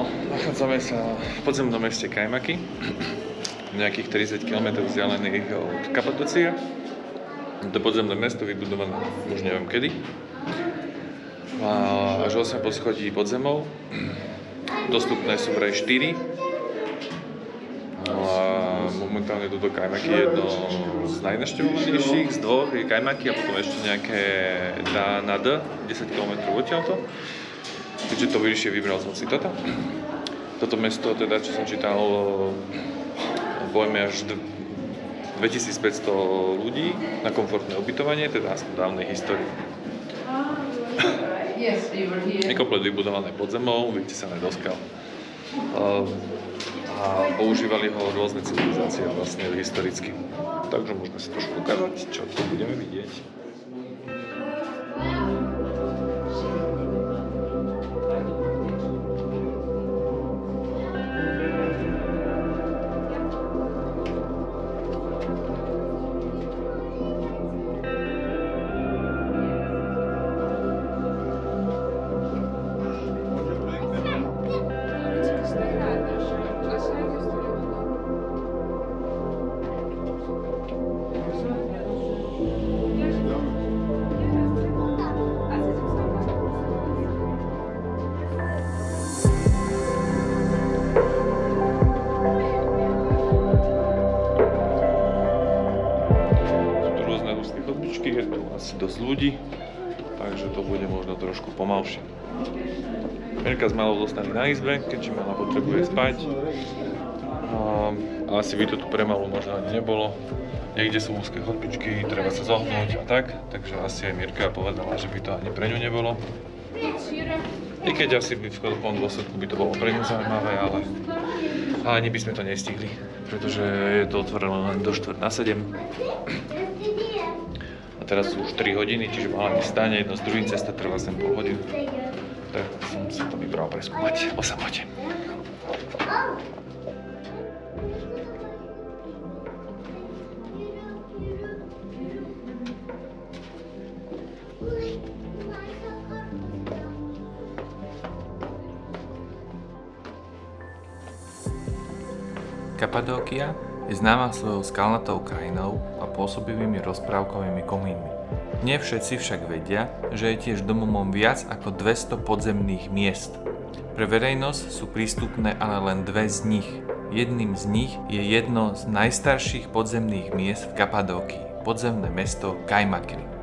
No, nachádzame sa v podzemnom meste Kajmaky, nejakých 30 km vzdialených od Kapadocie. To podzemné mesto vybudované už neviem kedy. Má až 8 poschodí pod zemou. Dostupné sú vraj 4. No a momentálne toto Kajmaky je jedno z najnaštevovanejších z dvoch. Je Kajmaky a potom ešte nejaké na D, 10 km odtiaľto. Takže to vyššie vybral som si toto. Toto mesto, teda, čo som čítal, pojme až 2500 ľudí na komfortné ubytovanie, teda aspoň dávnej histórii. Je komplet vybudované pod zemou, vytesané do skal. A používali ho rôzne civilizácie vlastne historicky. Takže môžeme si trošku ukázať, čo tu budeme vidieť. Je tu asi dosť ľudí, takže to bude možno trošku pomalšie. Mirka s malou zostali na izbe, keďže mala potrebuje spať. Asi by to tu pre malú možno ani nebolo. Niekde sú úzke chodbičky, treba sa zohnúť a tak, takže asi aj Mirka povedala, že by to ani pre ňu nebolo. I keď asi by v konečnom dôsledku by to bolo pre ňu zaujímavé, ale ani by sme to nestihli, pretože je to otvorené len do 6:45. A teraz sú už 3 hodiny, čiže mala mi stáne jedno z druhým, cesta trvá sem pol hodinu. Tak som sa to vybral preskúmať o samote. Kapadókia je známa svojou skalnatou krajinou a pôsobivými rozprávkovými komínmi. Nie všetci však vedia, že je tiež domovom viac ako 200 podzemných miest. Pre verejnosť sú prístupné ale len 2 z nich. Jedným z nich je jedno z najstarších podzemných miest v Kapadókii, podzemné mesto Kajmakry.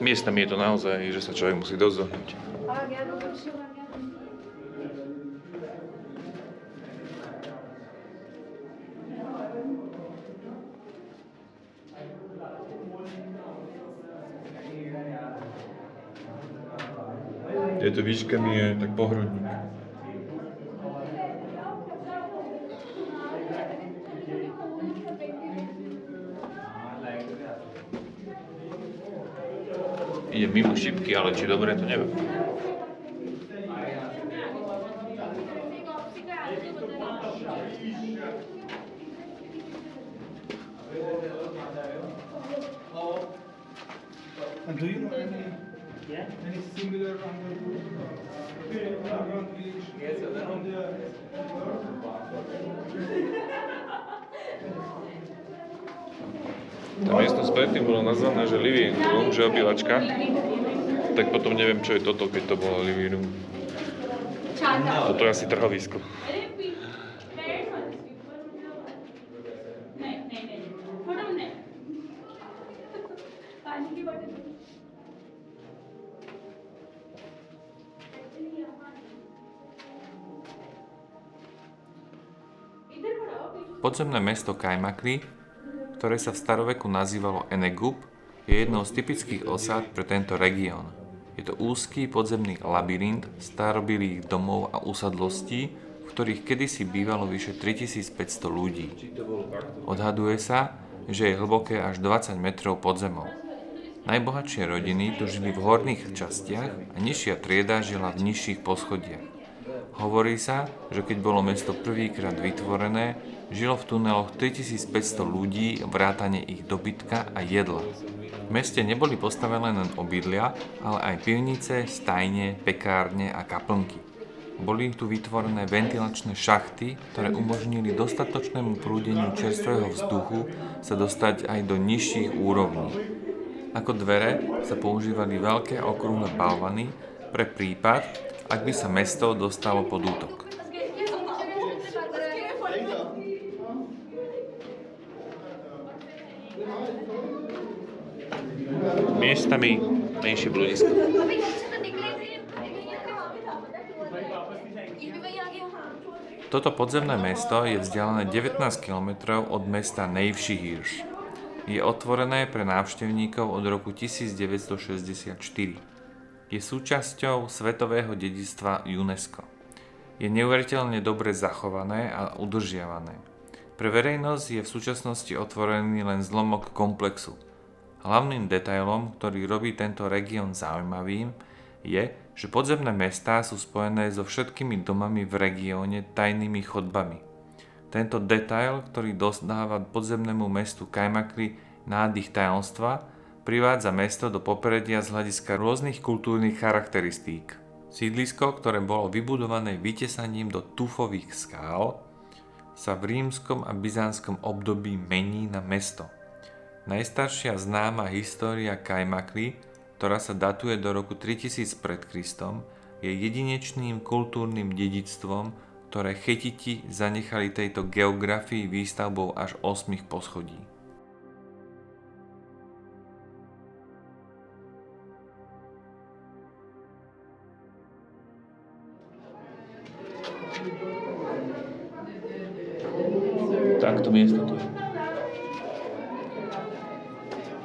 Miestami je to naozaj, že sa človek musí dosť zohnúť. Tieto výškami je tak pohrudník. Ide mimo šipky, ale či dobre, to neviem. And do you know any similar underground village? Yes, Tá miestnosť predtým bola nazvaná, že living room, že obývačka. Tak potom neviem, čo je toto, keď to bolo living room. Toto je asi trhovisko. Podzemné mesto Kajmakry, ktoré sa v staroveku nazývalo Enegup, je jednou z typických osád pre tento región. Je to úzky podzemný labyrint starobilých domov a usadlostí, v ktorých kedysi bývalo vyše 3500 ľudí. Odhaduje sa, že je hlboké až 20 metrov pod zemou. Najbohatšie rodiny tu žili v horných častiach a nižšia trieda žila v nižších poschodiach. Hovorí sa, že keď bolo mesto prvýkrát vytvorené, žilo v tuneloch 3500 ľudí vrátane ich dobytka a jedla. V meste neboli postavené len obydlia, ale aj pivnice, stajne, pekárne a kaplnky. Boli tu vytvorené ventilačné šachty, ktoré umožnili dostatočnému prúdeniu čerstvého vzduchu sa dostať aj do nižších úrovní. Ako dvere sa používali veľké okrúhle balvany pre prípad, ak by sa mesto dostalo pod útok. Miestami menšie bludisko. Toto podzemné mesto je vzdialené 19 km od mesta Nevšehir. Je otvorené pre návštevníkov od roku 1964. Je súčasťou svetového dedičstva UNESCO. Je neuveriteľne dobre zachované a udržiavané. Pre verejnosť je v súčasnosti otvorený len zlomok komplexu. Hlavným detailom, ktorý robí tento región zaujímavým, je, že podzemné mestá sú spojené so všetkými domami v regióne tajnými chodbami. Tento detail, ktorý dodáva podzemnému mestu Kajmakli nádych tajomstva, privádza mesto do popredia z hľadiska rôznych kultúrnych charakteristík. Sídlisko, ktoré bolo vybudované vytesaním do tufových skál, sa v rímskom a byzantskom období mení na mesto. Najstaršia známa história Kajmakli, ktorá sa datuje do roku 3000 pred Kristom, je jedinečným kultúrnym dedičstvom, ktoré Chetiti zanechali tejto geografii výstavbou až 8 poschodí. Takto miesto tu je.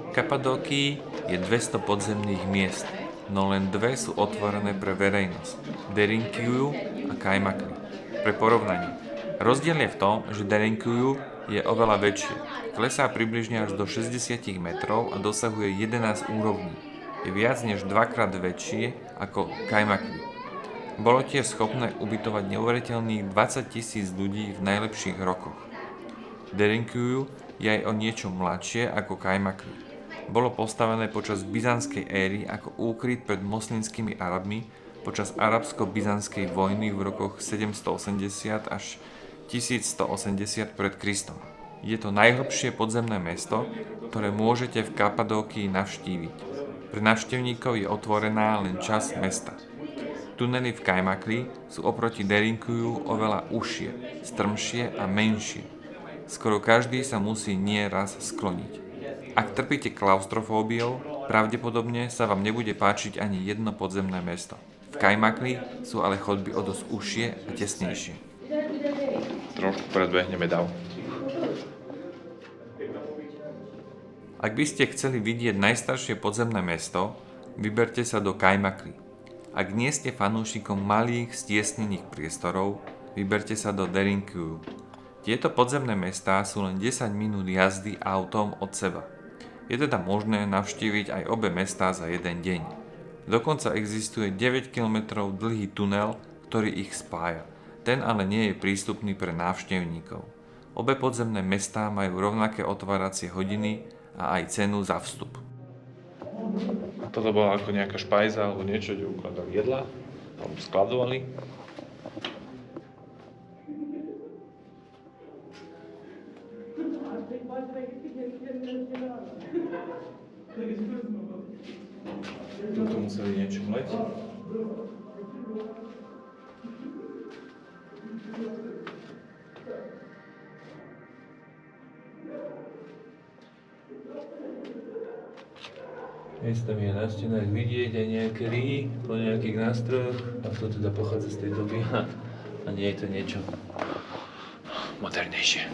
V Kapadókii je 200 podzemných miest, no len dve sú otvorené pre verejnosť, Derinkuju a Kajmakli. Pre porovnanie, rozdiel je v tom, že Derinkuju je oveľa väčšie, klesá približne až do 60 metrov a dosahuje 11 úrovní. Je viac než dvakrát väčšie ako Kajmakli. Bolo tiež schopné ubytovať neuveriteľných 20 000 ľudí v najlepších rokoch. Derinkuju je aj o niečo mladšie ako Kajmakli. Bolo postavené počas byzantskej éry ako úkryt pred moslimskými Arabmi počas arabsko-byzantskej vojny v rokoch 780 až 1180 pred Kristom. Je to najhlbšie podzemné mesto, ktoré môžete v Kapadókii navštíviť. Pre návštevníkov je otvorená len časť mesta. Tunely v Kajmakli sú oproti Derinkuju oveľa užšie, strmšie a menšie. Skoro každý sa musí nieraz skloniť. Ak trpíte klaustrofóbiou, pravdepodobne sa vám nebude páčiť ani jedno podzemné mesto. V Kajmakli sú ale chodby o dosť užšie a tesnejšie. Trošku predbehneme dav. Ak by ste chceli vidieť najstaršie podzemné mesto, vyberte sa do Kajmakli. Ak nie ste fanúšikom malých stiesnených priestorov, vyberte sa do Derinkuju. Tieto podzemné mestá sú len 10 minút jazdy autom od seba. Je teda možné navštíviť aj obe mestá za jeden deň. Dokonca existuje 9 km dlhý tunel, ktorý ich spája. Ten ale nie je prístupný pre návštevníkov. Obe podzemné mestá majú rovnaké otváracie hodiny a aj cenu za vstup. Toto bola ako nejaká špajza alebo niečo, kde ukladali jedla, alebo skladovali. Tuto museli niečo mleť. Miestami je na stenách vidieť aj nejaké ryhy po nejakých nástrojoch a to teda pochádza z tej doby a nie je to niečo modernejšie.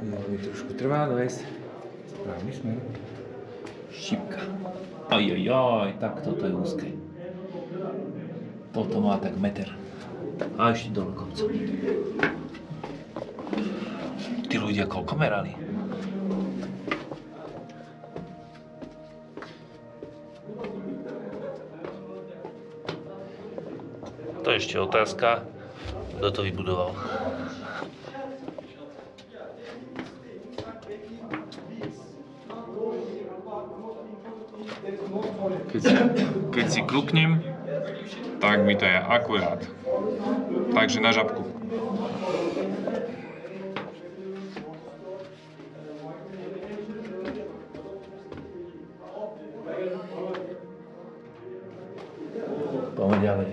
Jo, mi trošku trvá dojsť. Správny smer. Šipka. Ajajaj, tak toto je úzke. Toto má tak meter. A ešte dole kopcom. Tí ľudia koľko merali? To je ešte otázka, kto to vybudoval. Keď si krúknem, tak mi to je akurát. Takže na žabku. Poďme ďalej.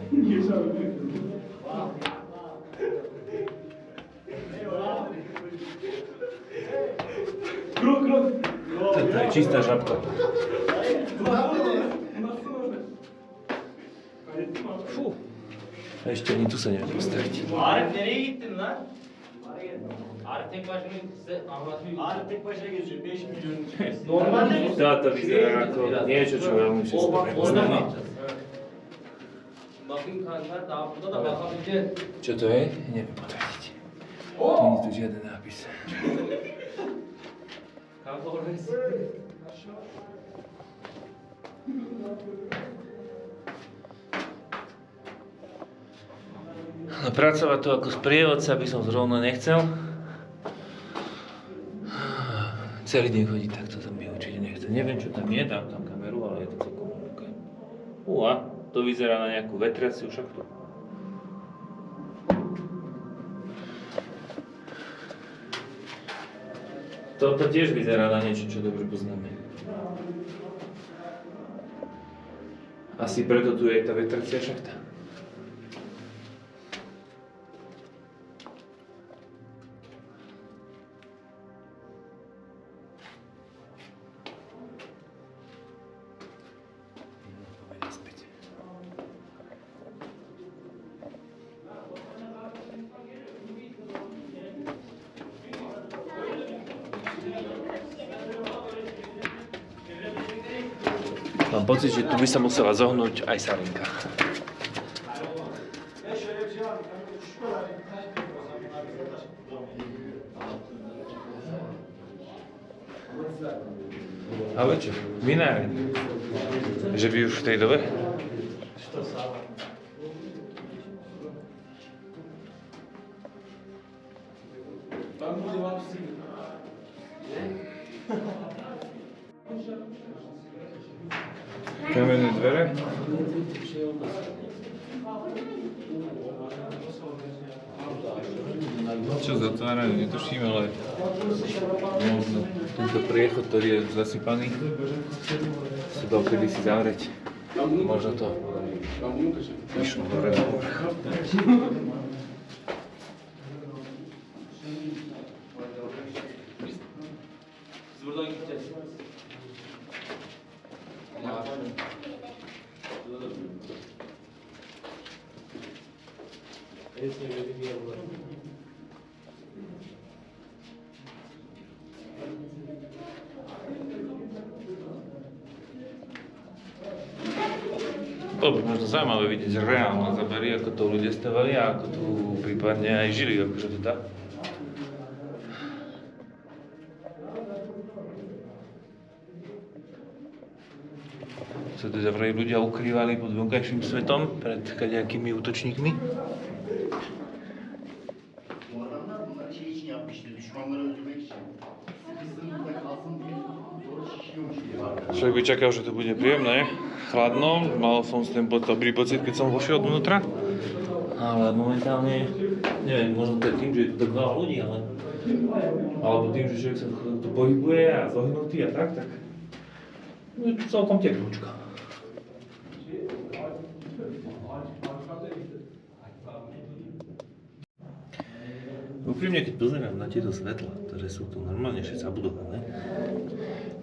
To je čistá žabka. Fú. Ešte ani tu sa neviem postaviť. Arif nereye gittin lan? Arif tek başına size anlatıyor. Arif tek başına geziyor. 5 milyon. Normalde mi? Táto vyzerá ako niečo, čo veľmi všetko Orada mı yapacağız? Bakayım kanka daha burada da bakabileceğiz. Čo to je? Neviem potvrdiť. Není tu žiaden nápis. Kanka orayı No pracovať tu ako sprievodca by som zrovna nechcel. Celý deň chodiť takto tam by určite nechcel. Neviem, čo tam je, dám tam kameru, ale je to celkom OK. To vyzerá na nejakú vetriaciu šachtu. Toto tiež vyzerá na niečo, čo dobre poznáme. Asi preto tu je tá vetracia šachta. Mám pocit, že tu by sa musela zohnúť aj Sarinka. Ale čo? Vináreň. Že by už v tej dobe? Kamenné dvere. Čo zatvárajú, netuším, ale možno tento priechod, ktorý je zasypaný, sa dal kedysi zavrieť. Možno to išlo hore na povrch. Buradan gideceğiz. En sevdiğim yer burası. Bolo by možno zaujímavé vidieť reálne zábery, ako to ľudia stavali a ako tu prípadne aj žili, akože to dá. Sa teda vraj ľudia ukrývali pod vonkajším svetom pred kadejakými útočníkmi. Bu adamlar bunları şey için yapmıştı, düşmanları öldürmek için. Sıkışsın burada kalsın diye doğru şişiyormuş gibi vardı. Človek by čakal, že to bude príjemné, chladno, mal som s tým dobrý pocit, keď som vošiel dovnútra. Ale momentálne, neviem, možno to je tým, že je tu tak veľa ľudí, ale... Alebo tým, že človek sa tu pohybuje a zohnutý a tak je tu celkom teplúčka. Úprimne, keď pozerám na tieto svetla, ktoré sú tu normálne všetci zabudované,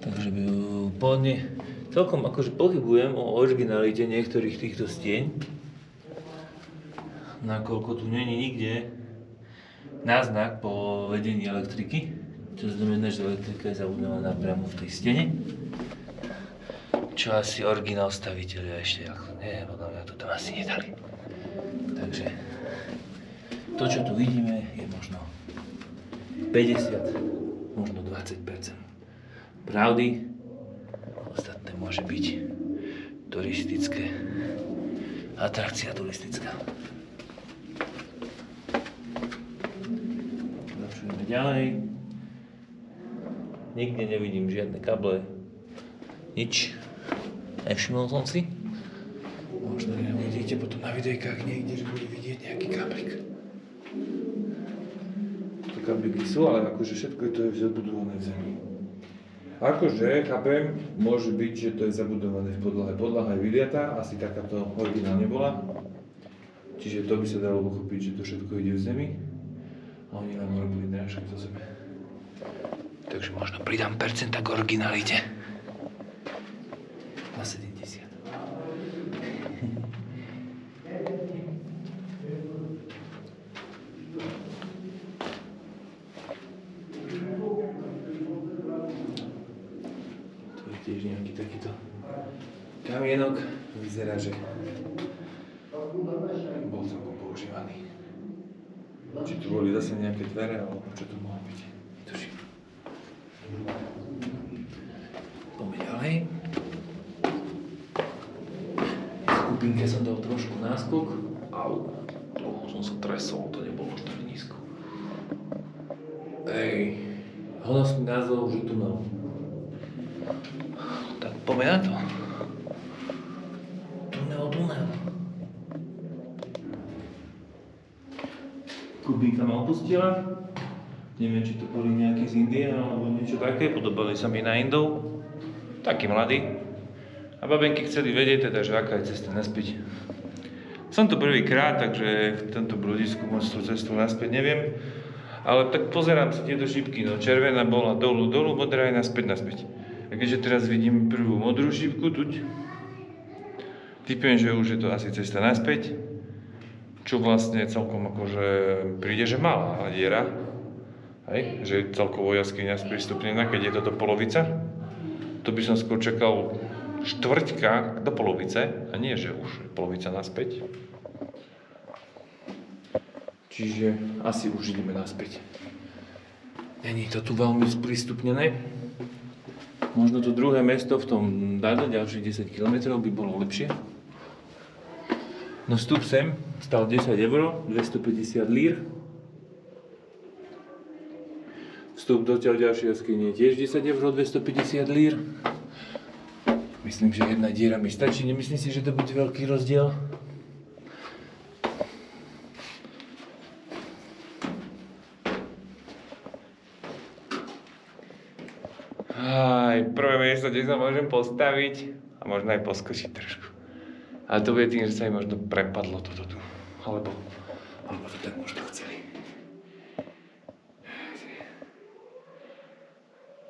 takže by pôvodne celkom akože pochybujem o originalite niektorých týchto stieň, nakoľko tu není nikde náznak po vedení elektriky, To znamená, že elektrika je zabudovaná priamo v tej stene. Čo asi originál staviteľia ešte ako nie, podľa mňa to tam asi nedali. Takže to, čo tu vidíme, je možno 50, možno 20% pravdy. Ostatné môže byť turistické, atrakcia turistická. Pokračujeme ďalej. Nikde nevidím žiadne kable, nič. Nevšimol som si. Možno uvidíte potom na videjkách niekde, že bude vidieť nejaký kablik. To kabliky sú, ale akože všetko je to zabudované v zemi. Akože, chápem, môže byť, že to je zabudované v podlahe. Podlaha je vyliatá, asi takáto originálne bola. Čiže to by sa dalo pochopiť, že to všetko ide v zemi. A oni nám robili drážky zo zeme. Takže možno pridám percenta k originalite. Na 70. Tu je tiež nejaký takýto kamienok. Vyzerá, že bol celkom používaný. Či tu boli zase nejaké dvere, alebo čo to mohlo byť. Tuším. Poďme ďalej. V skupinke som dal trošku náskok. Au, trochu som sa tresol, to nebolo až tak nízko. Ej, honosný názov, že tunel. Tak poďme na to. Tunel. Kubinka ma opustila. Neviem, či to boli nejakí z Indie alebo niečo také. Podobali sa mi na Indov. Takí mladí. A babenky chceli vedieť teda, že aká je cesta naspäť. Som tu prvýkrát, takže v tomto bludisku moc tú cestu naspäť neviem. Ale tak pozerám si tieto šípky. No, červená bola dolu, modrá je naspäť. A keďže teraz vidím prvú modrú šípku tuď, typujem, že už je to asi cesta naspäť. Čo vlastne celkom akože príde, že malá diera. Hej, že je celkovo jaskyňa sprístupnená, keď je toto polovica. To by som skôr čakal štvrťka do polovice, a nie, že už polovica naspäť. Čiže asi už ideme naspäť. Není to tu veľmi sprístupnené. Možno to druhé mesto v tom ďalších 10 km by bolo lepšie. No vstup sem stal 10 €, 250 lír. Vstup do ďalšej jaskyne je tiež 10 €, 250 lír. Myslím, že jedna diera mi stačí. Nemyslím si, že to bude veľký rozdiel. Aj prvé miesto, kde sa môžem postaviť a možno aj poskočiť trošku. Ale to bude tým, že sa im možno prepadlo toto tu. Alebo to tak možno chceli.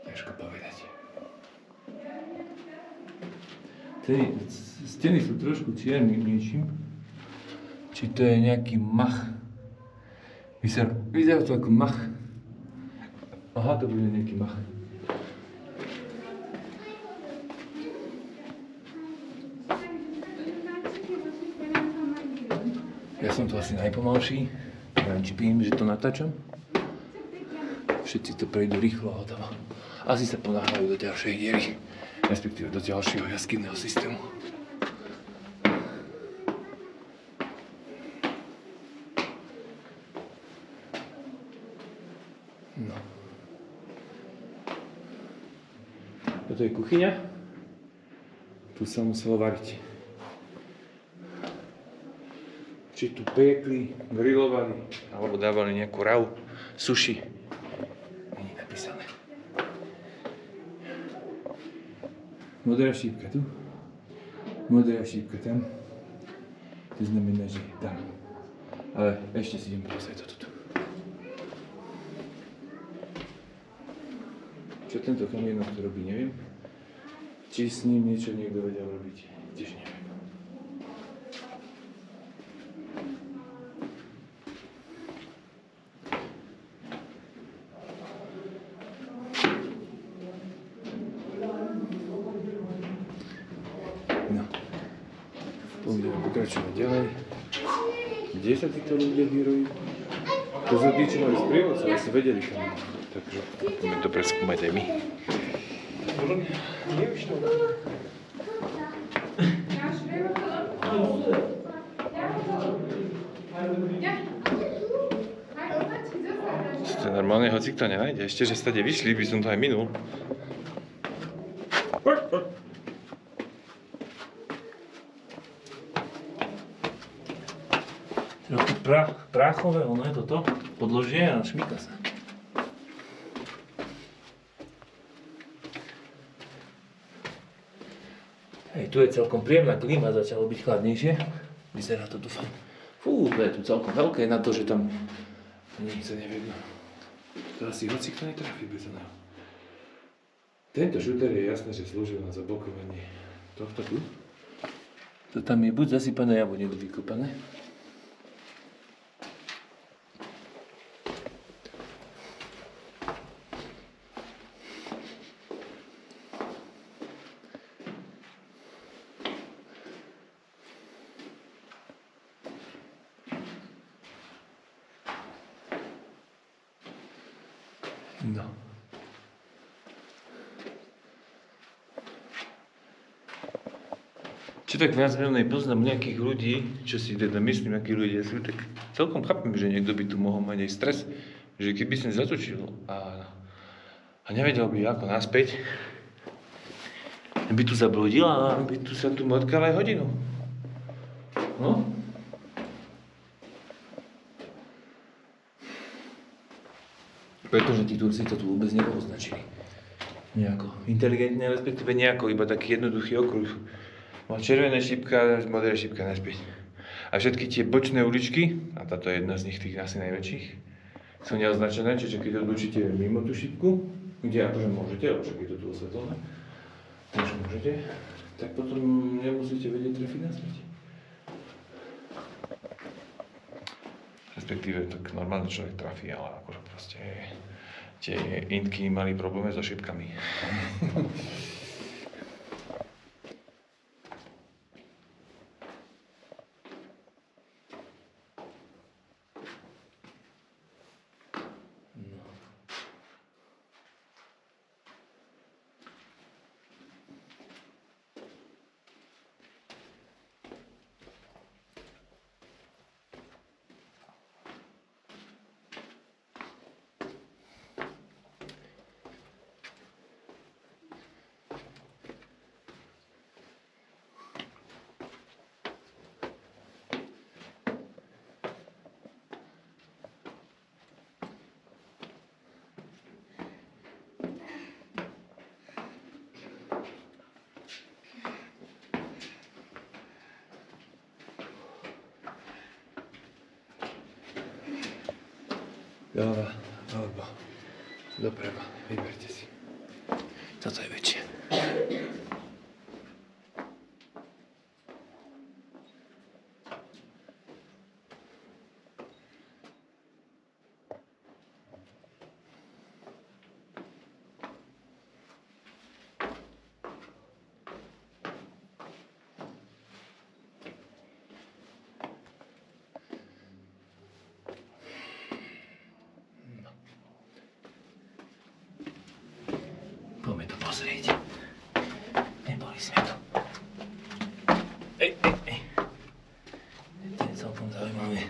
Ťažko povedať. Steny sú trošku čiernym niečím. Či to je nejaký mach. Vyzerá to ako mach. Aha, to bude nejaký mach. Ja som tu asi najpomalší. Neviem, či pím, že to natáčam. Všetci to prejdú rýchlo a hotovo. Asi sa ponáhľajú do ďalšej diery. Respektíve do ďalšieho jaskinného systému. No. Toto je kuchyňa. Tu sa muselo variť. Či tu piekli, grilovali, alebo dávali nejakú raw, sushi. Není napísané. Modrá šípka tu, modrá šípka tam. To znamená, že je tam. Ale ešte si idem pozrieť toto tu. Čo tento kamienok to robí, neviem. Či s ním niečo niekto vedel robiť, tiež neviem. pokračujeme ďalej. Kde sa títo ľudia vyrujú? To sú tí, čo majú sprievodcu, ale si vedeli kam. Takže Ideme to preskúmať aj my. To normálne hoci kto nenájde. Ešte, že stade vyšli, by som to aj minul. Trochu práchové, ono je toto, podložie a šmýka sa. Hej, tu je celkom príjemná klíma, začalo byť chladnejšie. Vyzerá to, dúfam. Fú, to je tu celkom veľké na to, že tam nič sa nevedno. To asi hoci kto netrafí bez oného. Tento šuter je jasné, že slúžil na zablokovanie tohto tu. to tam je buď zasypané, alebo nedovykopané. No. Čo tak viac menej poznám nejakých ľudí, čo si teda myslím, akí ľudia sú, tak celkom chápem, že niekto by tu mohol mať aj stres, že keby som zatočil a nevedel by ako naspäť, by tu zabludil a by tu sa tu motkal aj hodinu. No? Pretože tí Turci to tu vôbec neoznačili. Nejako inteligentne, respektíve nejako, iba taký jednoduchý okruh. Mal červená šípka, modrá šípka naspäť. A všetky tie bočné uličky, a táto je jedna z nich, tých asi najväčších, sú neoznačené, čiže keď odlučíte mimo tú šípku, kde akože môžete, lebo však je to tu osvetlené, takže môžete, tak potom nemusíte vedieť trafiť naspäť. Respektíve tak normálne človek trafí, ale akože proste tie Indky mali problémy so šípkami. Ľava alebo doprava, vyberte si. Toto je väčšie. Poďme to pozrieť. Neboli sme tu. Ej. To je celkom zaujímavé.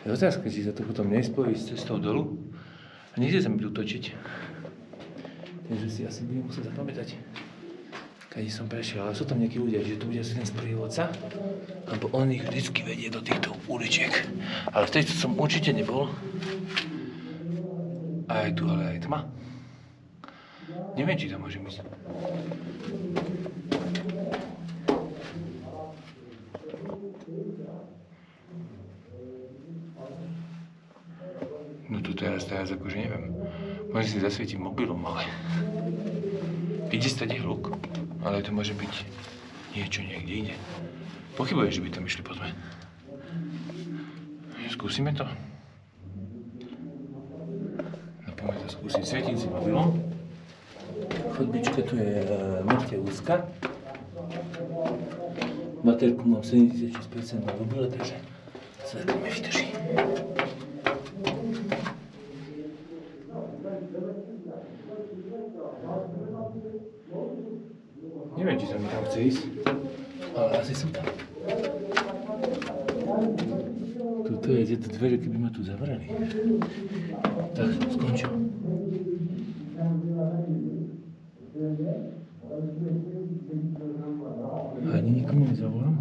Je otázka, či sa to potom nespojí s cestou dolu a nechce sa mi tu točiť. Takže si asi budem musieť zapamätať, keď som prešiel, ale sú tam nejakí ľudia, že tu bude asi ten sprievodca, lebo on ich vždycky vedie do týchto uličiek. Ale v tejto som určite nebol. A aj tu, ale aj tma. Neviem, či tam môžem ísť. No tu teraz akože neviem. Možno si zasvietiť mobilom, ale ide stať hluk. Ale to môže byť niečo niekde inde. Pochybuješ, že by tam išli po tme? Skúsime to? Poďme to skúsiť. Svietím si mobilom. Chodbička tu je mŕte úzka. Baterku mám 76% na mobile, takže svetlo mi vydrží. Neviem, či sa mi tam chce ísť, ale asi som tam. Tuto je tieto dvere, keby ma tu zavreli. Tak som skončil. Ani nikomu nezavolám,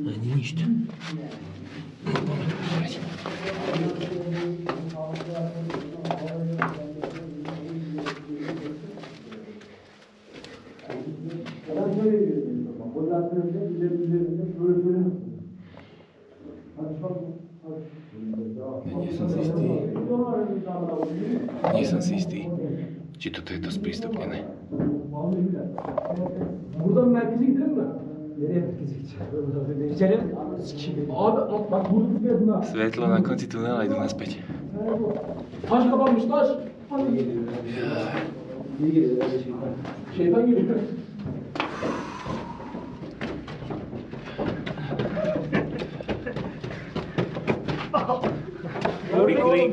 ani nič. No, poďme to pozrieť. Nie som si istý, či toto je to sprístupnené. Buradan merkeze gidelim mi? Nereye merkeze gideceğiz? İçeri. Abi bak burada bir yer bunlar. Svetlo na konci tunela idú naspäť. Taş kapanmış taş. Hadi geliyor. İyi geliyor öyle şeytan. Şeytan geliyor.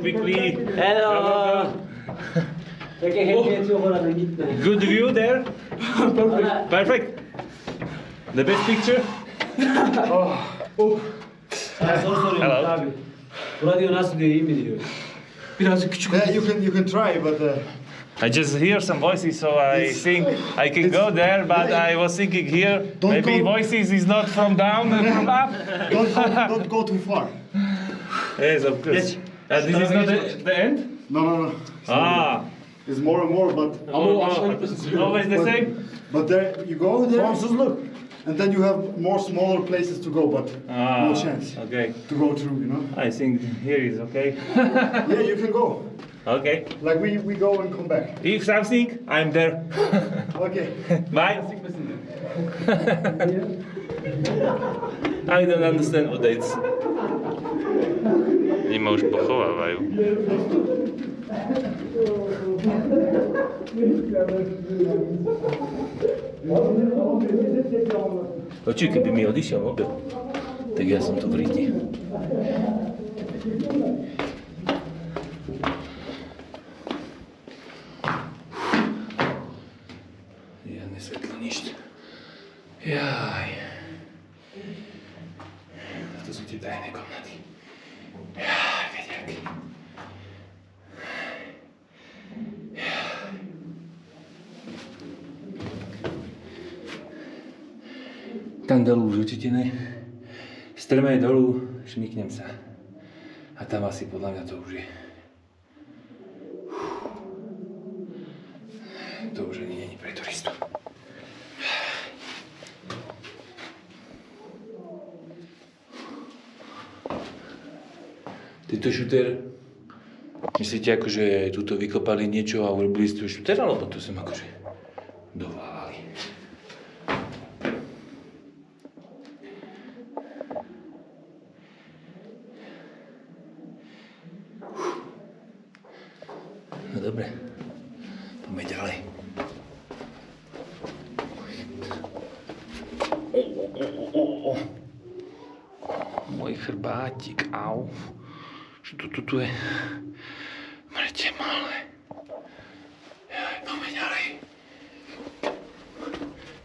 Quickly. Hello. Peki hemiyet yok orada gitme. Good view there. Perfect. The best picture. Ben soru soruyorum Hello. abi. Bura diyor nasıl diyor iyi mi diyor. Birazcık küçük. Yeah, you can try, but I just hear some voices, so I think I can go there. But I was thinking here, Don't maybe go- voices is not from down, from up. don't go too far. Yes, of course. This is not the end. No. Ah. It's more and more, but Always the same. but there you go there, and then you have more smaller places to go, but no chance Okay. to go through. You know. I think here is okay. Yeah, you can go. Okay. Like we go and come back. If something, I'm there. Okay. Bye. I don't understand what it's. Oni ma už pochovávajú. Oči, keby mi odišiel mobil, tak ja som tu v riti. Žiadne svetlo, nič. Jaj. To sú tie tajné komnaty. Jaj, vediaky. Tam dolu už určite ne. Strmej dolu, šmyknem sa. A tam asi podľa mňa to už je. To už ani není pre turistov. Tento šuter, myslíte akože tuto vykopali niečo a urobili z toho šuter, alebo to som akože doválali? No dobre, poďme ďalej. Môj chrbátik, au. Čo tu je? Mŕte malé. Poďme ďalej.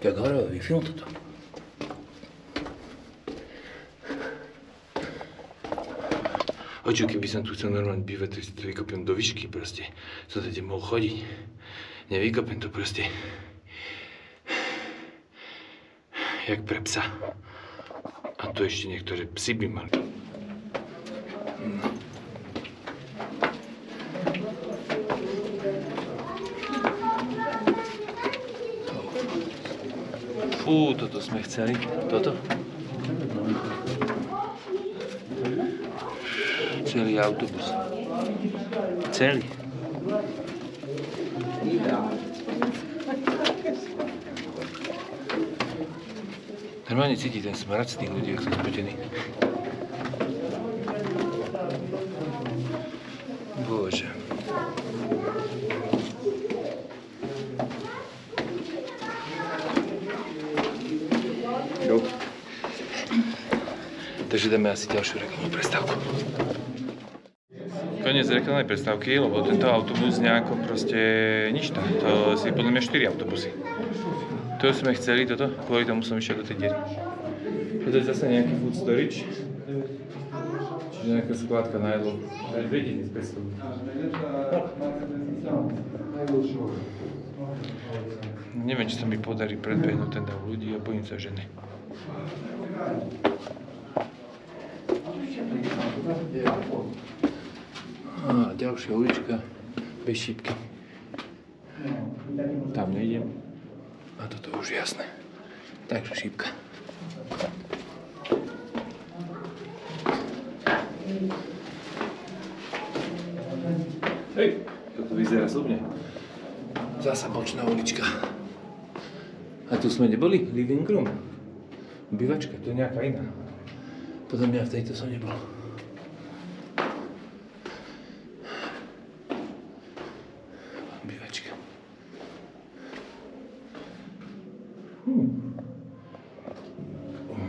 Jak hororový film toto. Očo, keby som tu chcel normálne bývať, tak si to vykopiem do výšky proste. Som tady mohol chodiť. Nevykopem to proste. Jak pre psa. A to ešte niektoré psy by mali. Fú, toto sme chceli. Toto? Celý autobus. Celý. Normálne cíti ten smrad z tých ľudí, ak sú spotení. Bože. Jo. Takže dáme asi ďalšiu reklamnú prestávku. Koniec reklamnej prestávky, lebo tento autobus nejako proste nič tam. To si podľa mňa 4 autobusy. To sme chceli, toto, kvôli tomu som išiel do tej diery. Toto je zase nejaký food storage. Čiže nejaká skládka na jedlo. Aj 2 dní z 500. Neviem, či sa mi podarí predbehnúť ten dav ľudí a bojím sa ženy. A ďalšia ulička bez šípky. Tam nejdem. A toto už jasné. Takže šípka. Hej, toto vyzerá slubne. Zasa bočná ulička. A tu sme neboli? Living room. Bývačka, to je nejaká iná. Podľa mňa v tejto som nebol. Bývačka.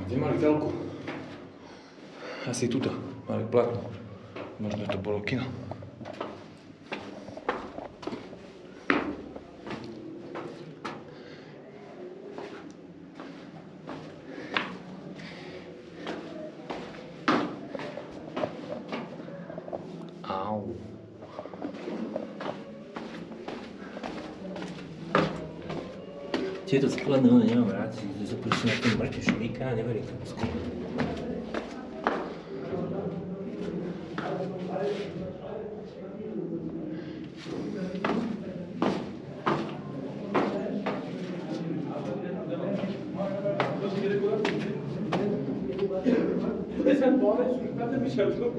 Kde mali telku? Asi tuto. Mali platno. Možno to bolo kino. Au. Tieto sklené nemám rád, že sa proste na tom mŕte šmíka a neverím tomu sklené.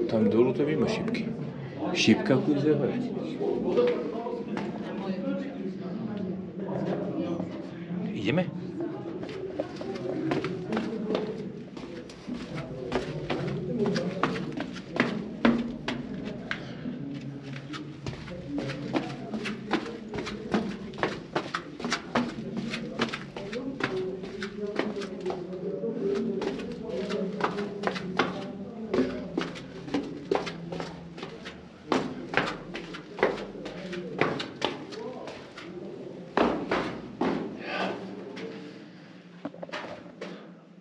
Tam dolu to mimo šípky. Šípka pôjde hore. Ideme?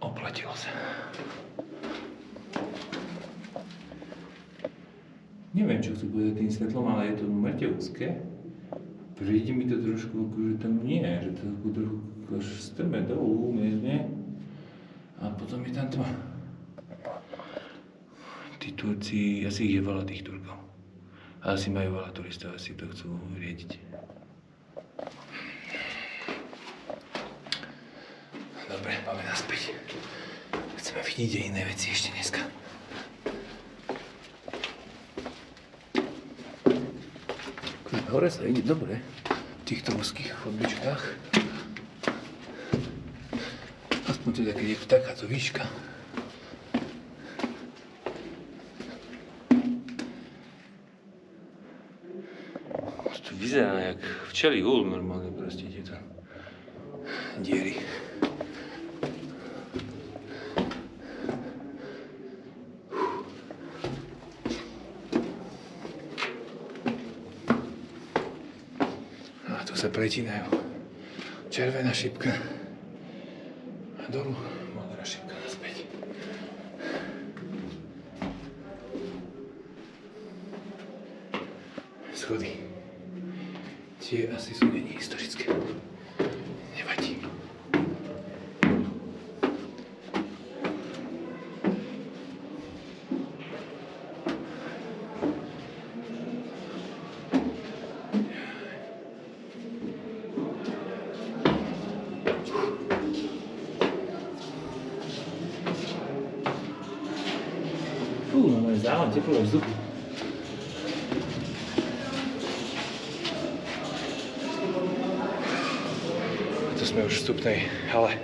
Oplatilo sa. Neviem, čo chcú povedať tým svetlom, ale je to mŕte úzke. Príde mi to trošku, akože tam nie, že to trochu až strme dolu, mierne. A potom je tam tma. Tí Turci, asi ich je veľa tých Turkov. Asi majú veľa turistov, asi to chcú riediť. Dobre, máme naspäť. Chceme vidieť aj iné veci ešte dneska. Hore sa ide dobre v týchto úzkých chodbičkách. Aspoň teda, keď je tu takáto výška. To vyzerá jak včelí húl normálne proste tieto diery. Sa pretínajú. Červená šipka a dolu modrá šipka naspäť. Schody. Tie asi sú není historické. Nevadí. Máme závan teplého vzduchu. A tu sme už v vstupnej hale.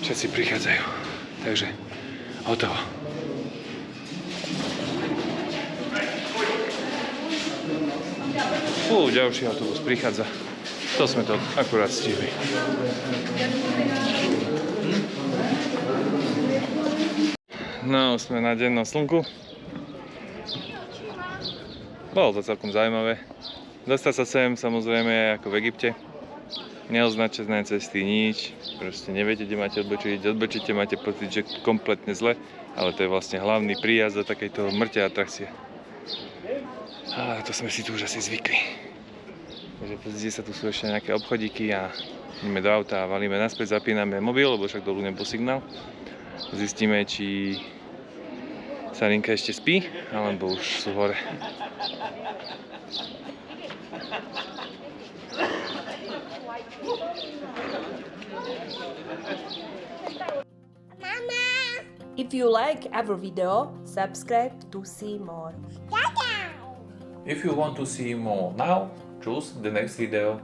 Všetci prichádzajú. Takže hotovo. Ďalší autobus prichádza. To sme to akurát stihli. No, sme na dennom slnku. Bolo to celkom zaujímavé. Dostať sa sem, samozrejme, ako v Egypte. Neoznačené cesty, nič. Proste neviete, kde máte odbočiť. Odbočíte, máte pocit, že kompletne zle. Ale to je vlastne hlavný príjazd do takejto mŕtvej atrakcie. A to sme si tu už asi zvykli. Takže pozrite sa, tu sú ešte nejaké obchodíky a ideme do auta a valíme naspäť, zapíname mobil, lebo však dolu nebol signál. Zistíme, či Sarinka ešte spí, alebo už sú hore. If you like our video, subscribe to see more. If you want to see more now, choose the next video.